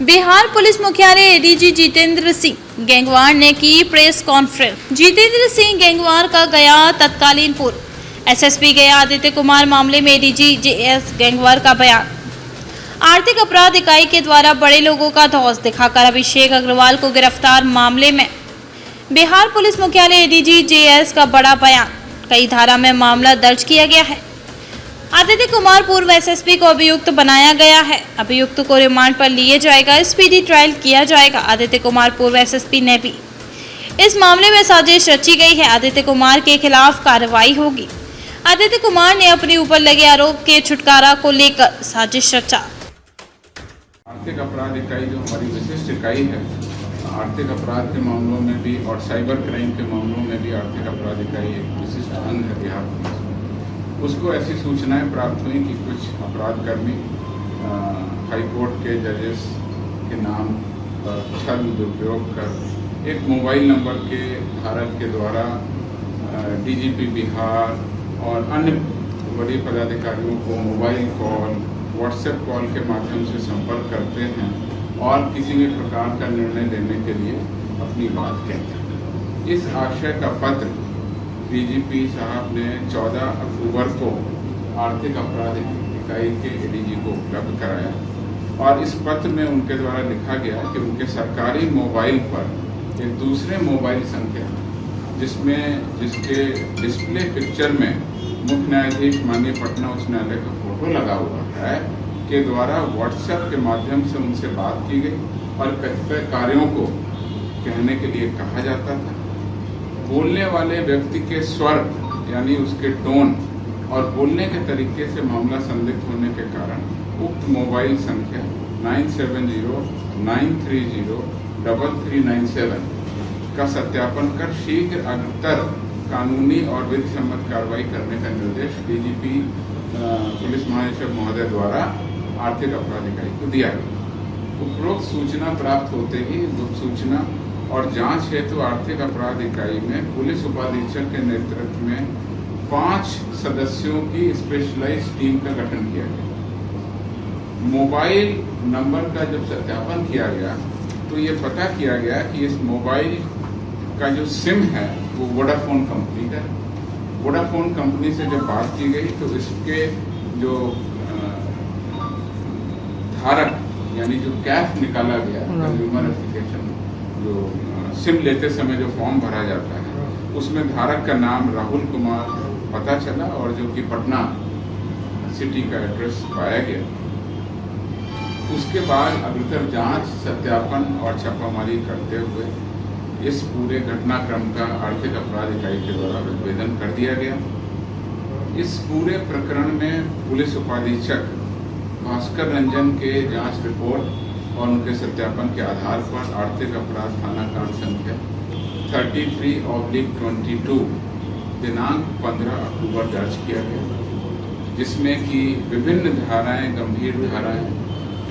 Bihar police मुख्यालय ADG Jitendra Singh gang war ने की press conference. Jitendra Singh gang war का गया तत्कालीन पूर्व एसएसपी गया आदित्य कुमार मामले में एडीजी जेएस गैंगवार का बयान। आर्थिक अपराध इकाई के द्वारा बड़े लोगों का धौंस दिखाकर अभिषेक अग्रवाल को गिरफ्तार मामले में बिहार पुलिस मुख्यालय एडीजी जेएस का बड़ा बयान। कई धारा में मामला दर्ज किया गया है। आदित्य कुमार पूर्व एसएसपी को अभियुक्त बनाया गया है। अभियुक्त को रिमांड पर लिए जाएगा, स्पीडी ट्रायल किया जाएगा। आदित्य कुमार पूर्व एसएसपी ने भी इस मामले में साजिश रची गई है। आदित्य कुमार के खिलाफ कार्रवाई होगी। आदित्य कुमार ने अपने ऊपर लगे आरोप के छुटकारा को लेकर साजिश रचा। आर्थिक अपराध इकाई जो हमारी विशिष्ट इकाई है, आर्थिक अपराध के मामलों में भी और साइबर क्राइम के मामलों में भी आर्थिक अपराध इकाई एक विशिष्ट अंग है बिहार पुलिस में। उसको ऐसी सूचनाएं प्राप्त हुई कि कुछ अपराधकर्मी हाईकोर्ट के जजेस के नाम पर छल दुरुपयोग कर एक मोबाइल नंबर के धारक के द्वारा डीजीपी बिहार और अन्य बड़े पदाधिकारियों को मोबाइल कॉल, व्हाट्सएप कॉल के माध्यम से संपर्क करते हैं और किसी भी प्रकार का निर्णय लेने के लिए अपनी बात कहते हैं। इस आशय का पत्र डीजीपी साहब ने 14 अक्टूबर को आर्थिक अपराध इकाई के एडीजी को उपलब्ध कराया और इस पत्र में उनके द्वारा लिखा गया कि उनके सरकारी मोबाइल पर एक दूसरे मोबाइल संख्या जिसके डिस्प्ले पिक्चर में मुख्य न्यायाधीश माननीय पटना उच्च न्यायालय का फोटो लगा हुआ है के द्वारा व्हाट्सएप के माध्यम से उनसे बात की गई और कतिपय कार्यों को कहने के लिए कहा जाता था। बोलने वाले व्यक्ति के स्वर यानी उसके टोन और बोलने के तरीके से मामला संदिग्ध होने के कारण उक्त मोबाइल संख्या 9709303397 का सत्यापन कर शीघ्र अग्रतर कानूनी और विधि सम्मत कार्रवाई करने का निर्देश डीजीपी पुलिस महानिदेशक महोदय द्वारा आर्थिक अपराध इकाई को दिया गया। उपरोक्त सूचना प्राप्त होते ही गुप्त सूचना और जांच हेतु आर्थिक अपराध इकाई में पुलिस उपाधीक्षक के नेतृत्व में 5 सदस्यों की स्पेशलाइज्ड टीम का गठन किया गया। मोबाइल नंबर का जब सत्यापन किया गया तो ये पता किया गया कि इस मोबाइल का जो सिम है वो वोडाफोन कंपनी का है। वोडाफोन कंपनी से जब बात की गई तो इसके जो धारक यानी जो कैफ निकाला गया कंज्यूमर एप्लीकेशन जो सिम लेते समय जो फॉर्म भरा जाता है उसमें धारक का नाम राहुल कुमार पता चला और जो कि पटना सिटी का एड्रेस पाया गया। उसके बाद अग्रतर जांच, सत्यापन और छापामारी करते हुए इस पूरे घटनाक्रम का आर्थिक अपराध इकाई के द्वारा प्रतिवेदन कर दिया गया। इस पूरे प्रकरण में पुलिस उपाधीक्षक भास्कर रंजन के जांच रिपोर्ट और उनके सत्यापन के आधार पर आर्थिक अपराध थाना कांड संख्या 33/22 दिनांक 15 अक्टूबर दर्ज किया गया, जिसमें कि विभिन्न धाराएं, गंभीर धाराएं,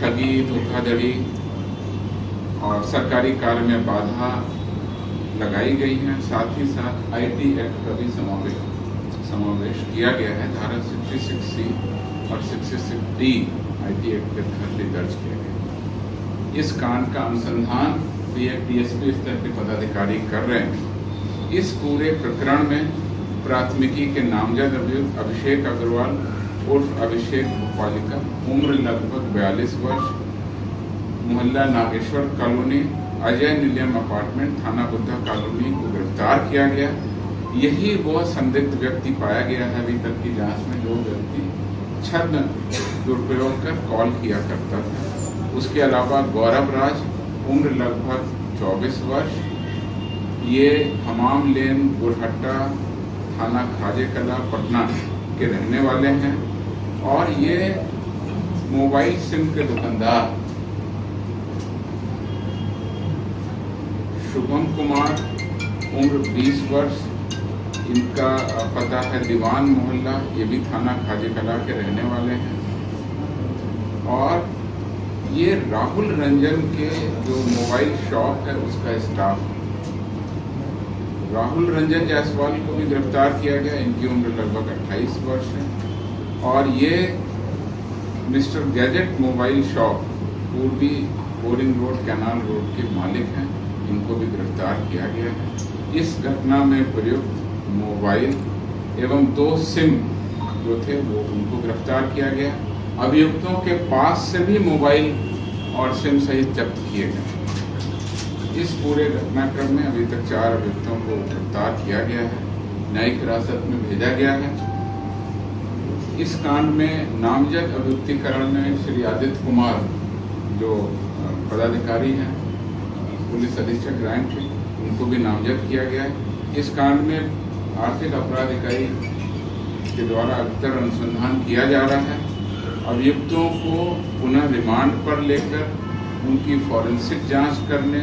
ठगी, धोखाधड़ी और सरकारी कार्य में बाधा लगाई गई हैं। साथ ही साथ आईटी एक्ट का भी समावेश किया गया है। धारा 66C और 66D आईटी एक्ट के तहत भी दर्ज किया गया। इस कांड का अनुसंधान भी एक डीएसपी स्तर के पदाधिकारी कर रहे हैं। इस पूरे प्रकरण में प्राथमिकी के नामजद अभियुक्त अभिषेक अग्रवाल उर्फ अभिषेक भोपालिका, उम्र लगभग 42 वर्ष, मोहल्ला नागेश्वर कॉलोनी, अजय निलयम अपार्टमेंट, थाना बुद्धा कॉलोनी को गिरफ्तार किया गया। यही वो संदिग्ध व्यक्ति पाया गया है अभी तक की जांच में जो व्यक्ति छद्म दुरुपयोग कर कॉल किया करता था। उसके अलावा गौरव राज, उम्र लगभग 24 वर्ष, ये हमाम लेन गुरहट्टा, थाना खाजे कला, पटना के रहने वाले हैं और ये मोबाइल सिम के दुकानदार शुभम कुमार, उम्र 20 वर्ष, इनका पता है दीवान मोहल्ला, ये भी थाना खाजे कला के रहने वाले हैं और ये राहुल रंजन के जो मोबाइल शॉप है उसका स्टाफ है। राहुल रंजन जायसवाल को भी गिरफ्तार किया गया। इनकी उम्र लगभग 28 वर्ष है और ये मिस्टर गैजेट मोबाइल शॉप पूर्वी बोरिंग रोड कैनाल रोड के मालिक हैं, इनको भी गिरफ्तार किया गया है। इस घटना में प्रयुक्त मोबाइल एवं 2 सिम जो थे वो उनको गिरफ्तार किया गया। अभियुक्तों के पास से भी मोबाइल और सिम सहित जब्त किए गए। इस पूरे घटनाक्रम में अभी तक 4 अभियुक्तों को गिरफ्तार किया गया है, न्यायिक हिरासत में भेजा गया है। इस कांड में नामजद अभियुक्तीकरण में श्री आदित्य कुमार जो पदाधिकारी हैं, पुलिस अधीक्षक रैंक के, उनको भी नामजद किया गया है। इस कांड में आर्थिक अपराध इकाई के द्वारा अग्रतर अनुसंधान किया जा रहा है। अभियुक्तों को पुनः रिमांड पर लेकर उनकी फॉरेंसिक जांच करने,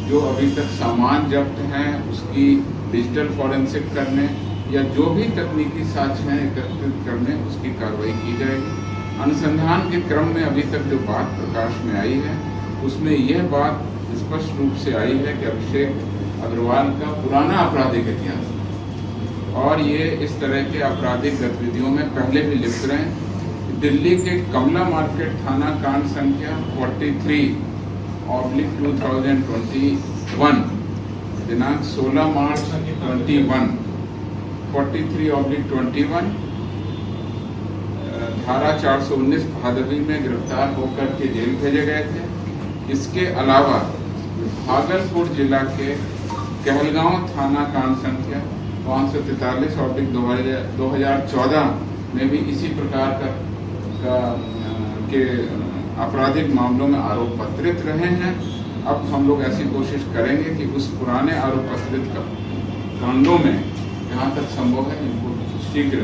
जो अभी तक सामान जब्त हैं उसकी डिजिटल फॉरेंसिक करने या जो भी तकनीकी साक्ष्य हैं एकत्रित करने, उसकी कार्रवाई की जाएगी। अनुसंधान के क्रम में अभी तक जो बात प्रकाश में आई है उसमें यह बात स्पष्ट रूप से आई है कि अभिषेक अग्रवाल का पुराना आपराधिक इतिहास है और ये इस तरह के आपराधिक गतिविधियों में पहले भी लिप्त रहे। दिल्ली के कमला मार्केट थाना कांड संख्या 43/2021 दिनांक 16 मार्च 21 43/21 धारा 419 भादवी में गिरफ्तार होकर के जेल भेजे गए थे। इसके अलावा भागलपुर जिला के कहलगांव थाना कांड संख्या 543/2014 में भी इसी प्रकार के आपराधिक मामलों में आरोप पत्रित रहे हैं। अब हम लोग ऐसी कोशिश करेंगे कि उस पुराने आरोप पत्रित कांडों में जहाँ तक संभव है इनको शीघ्र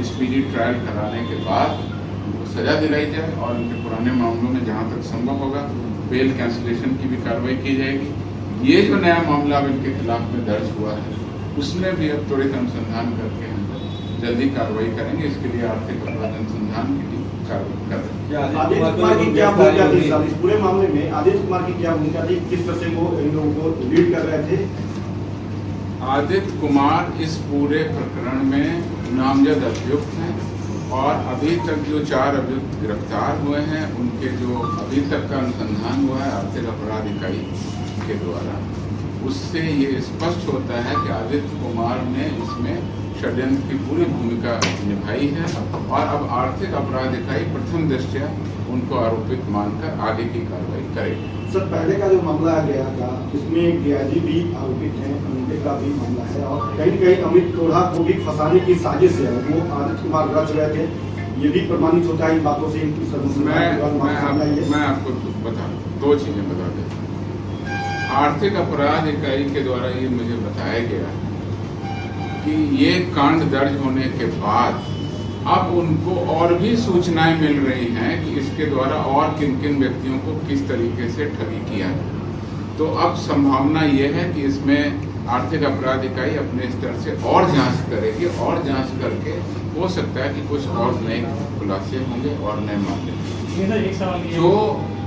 स्पीडी ट्रायल कराने के बाद उनको सजा दिलाई जाए और उनके पुराने मामलों में जहाँ तक संभव होगा बेल कैंसिलेशन की भी कार्रवाई की जाएगी। ये जो नया मामला अब इनके खिलाफ में दर्ज हुआ है उसमें भी अब त्वरित अनुसंधान करके हम जल्दी कार्रवाई करेंगे। इसके लिए आर्थिक अपराध अनुसंधान की टीम कार्रवाई कर रही है। आदित्य कुमार की क्या भूमिका थी इस पूरे मामले में? आदित्य कुमार की क्या भूमिका थी, किस तरह से वो इन लोगों को लीड कर रहे थे? आदित्य कुमार इस पूरे प्रकरण में नामजद अभियुक्त हैं और अभी तक जो 4 अभियुक्त गिरफ्तार हुए हैं उनके जो अभी तक का अनुसंधान हुआ है आर्थिक अपराध इकाई के द्वारा, उससे ये स्पष्ट होता है कि आदित्य कुमार ने इसमें षड्यंत्र की पूरी भूमिका निभाई है और अब आर्थिक अपराध इकाई प्रथम दृष्टया उनको आरोपित मानकर आगे की कार्रवाई करेगी। सर, पहले का जो मामला गया था उसमें डीआईजी भी आरोपित हैं, उनके का भी मामला है और कहीं कहीं अमित टोढ़ा को भी फंसाने की साजिश है, वो आदित्य कुमार रच रहे थे। ये भी प्रमाणित होता है इन बातों से। मैं आपको बता 2 चीजें बता देता हूँ। आर्थिक अपराध इकाई के द्वारा ये मुझे बताया गया कि ये कांड दर्ज होने के बाद अब उनको और भी सूचनाएं मिल रही हैं कि इसके द्वारा और किन किन व्यक्तियों को किस तरीके से ठगी किया है। तो अब संभावना ये है कि इसमें आर्थिक अपराध इकाई अपने स्तर से और जांच करेगी और जांच करके हो सकता है कि कुछ और नए खुलासे होंगे और नए मामले।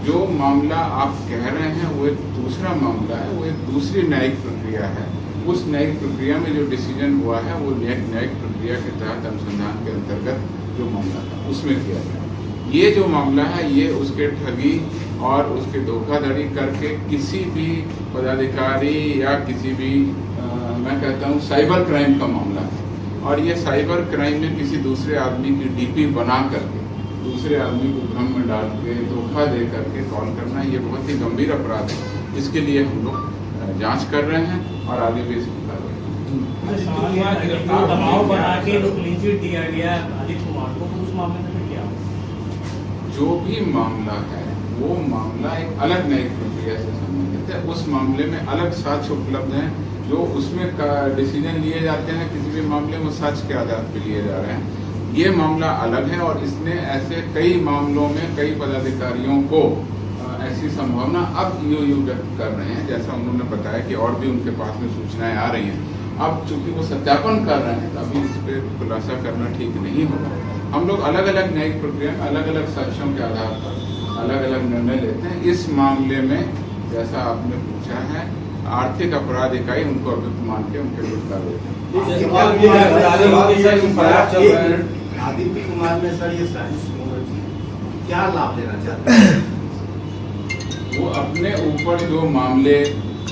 जो मामला आप कह रहे हैं वो एक दूसरा मामला है, वो एक दूसरी न्यायिक प्रक्रिया है। उस न्यायिक प्रक्रिया में जो डिसीजन हुआ है वो न्यायिक प्रक्रिया के तहत अनुसंधान के अंतर्गत जो मामला था उसमें किया गया। ये जो मामला है ये उसके ठगी और उसके धोखाधड़ी करके किसी भी पदाधिकारी या किसी भी मैं कहता हूँ साइबर क्राइम का मामला है और ये साइबर क्राइम में किसी दूसरे आदमी की डीपी बना करके दूसरे आदमी को भ्रम में डाल के धोखा दे करके कॉल करना ये बहुत ही गंभीर अपराध है। इसके लिए हम लोग जांच कर रहे हैं और आगे भी इसकी कार्रवाई। दबाव बना के क्लीन चिट दिया गया आदित्य कुमार को, उस मामले में क्या? जो भी मामला है वो मामला एक अलग न्यायिक प्रक्रिया से संबंधित है। उस मामले में अलग साक्ष्य उपलब्ध हैं जो उसमें डिसीजन लिए जाते हैं। किसी भी मामले में साक्ष्य के आधार पर लिए जा रहे हैं। ये मामला अलग है और इसने ऐसे कई मामलों में कई पदाधिकारियों को ऐसी संभावना अब यूं व्यक्त कर रहे हैं, जैसा उन्होंने बताया कि और भी उनके पास में सूचनाएं आ रही हैं। अब चूंकि वो सत्यापन कर रहे हैं तो अभी इस पर खुलासा करना ठीक नहीं होगा। हम लोग अलग अलग न्यायिक प्रक्रिया में अलग अलग साक्ष्यों के आधार पर अलग अलग निर्णय लेते हैं। इस मामले में जैसा आपने पूछा है आर्थिक अपराध इकाई उनको अभियुक्त मान के उनके विरुद्ध कार्रवाई। आदित्य कुमार ने सर ये साजिश क्या लाभ लेना चाहते हैं? वो अपने ऊपर जो मामले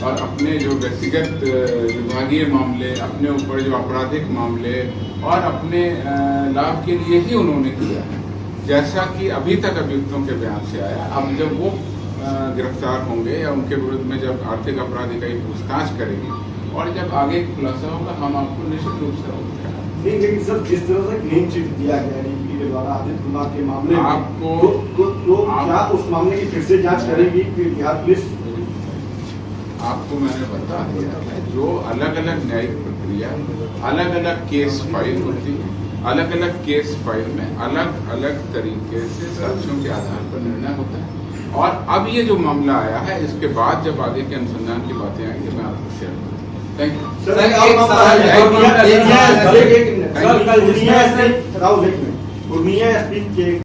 और अपने जो व्यक्तिगत विभागीय मामले, अपने ऊपर जो आपराधिक मामले और अपने लाभ के लिए ही उन्होंने किया है, जैसा कि अभी तक अभियुक्तों के बयान से आया। अब जब वो गिरफ्तार होंगे या उनके विरुद्ध में जब आर्थिक अपराध इकाई पूछताछ करेगी और जब आगे खुलासा होगा, हम आपको निश्चित रूप से अवगत कराएंगे। नहीं, लेकिन सर जिस तरह से क्लीन चिट दिया गया डीजीपी के द्वारा आदित्य कुमार के मामले में, आपको तो क्या उस मामले की फिर से जांच करेगी कि बिहार पुलिस? आपको मैंने बता दिया है, जो अलग अलग न्यायिक प्रक्रिया, अलग अलग केस फाइल होती है, अलग अलग केस फाइल में अलग अलग तरीके से साक्ष्यों के आधार पर निर्णय होता है। और अब ये जो मामला आया है, इसके बाद जब आगे के अनुसंधान की बातें आएंगी, मैं आपको शेयर करूँगा। Thank you. सर, एक मामला है, पूर्णिया एसपी के